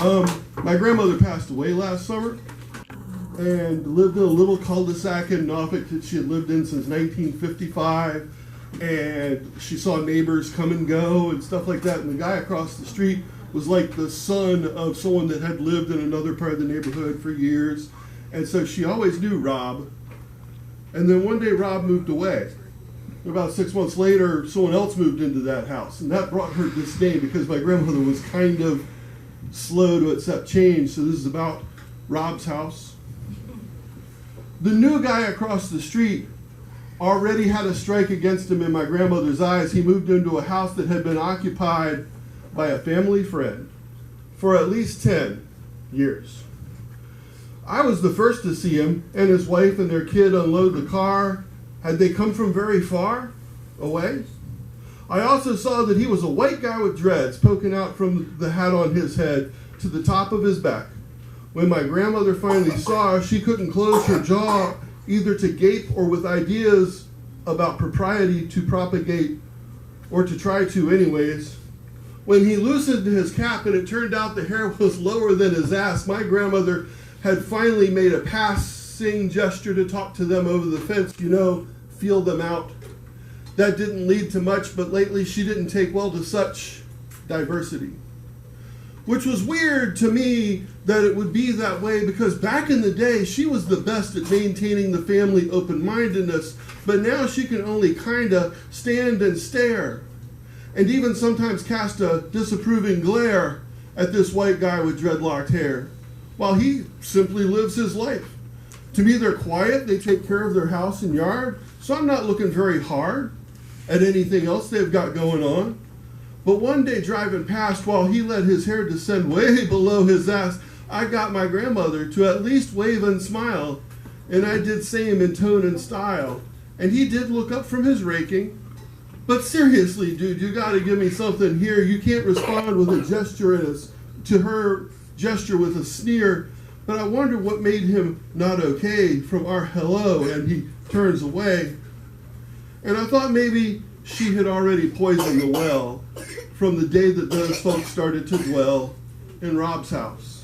My grandmother passed away last summer and lived in a little cul-de-sac in Norfolk that she had lived in since 1955. And she saw neighbors come and go and stuff like that. And the guy across the street was like the son of someone that had lived in another part of the neighborhood for years. And so she always knew Rob. And then one day Rob moved away. About 6 months later, someone else moved into that house. And that brought her disdain because my grandmother was kind of slow to accept change. So this is about Rob's house. The new guy across the street already had a strike against him in my grandmother's eyes. He moved into a house that had been occupied by a family friend for at least 10 years. I was the first to see him and his wife and their kid unload the car. Had they come from very far away? I also saw that he was a white guy with dreads poking out from the hat on his head to the top of his back. When my grandmother finally saw her, she couldn't close her jaw either to gape or with ideas about propriety to propagate, or to try to anyways. When he loosened his cap and it turned out the hair was lower than his ass, my grandmother had finally made a passing gesture to talk to them over the fence, feel them out. That didn't lead to much, but lately she didn't take well to such diversity. Which was weird to me that it would be that way, because back in the day, she was the best at maintaining the family open-mindedness, but now she can only kind of stand and stare, and even sometimes cast a disapproving glare at this white guy with dreadlocked hair, while he simply lives his life. To me, they're quiet, they take care of their house and yard, so I'm not looking very hard at anything else they've got going on. But one day driving past, while he let his hair descend way below his ass, I got my grandmother to at least wave and smile, and I did same in tone and style. And he did look up from his raking. But seriously, dude, you gotta give me something here. You can't respond with a gesture to her gesture with a sneer. But I wonder what made him not okay from our hello, and he turns away. And I thought maybe she had already poisoned the well from the day that those folks started to dwell in Rob's house.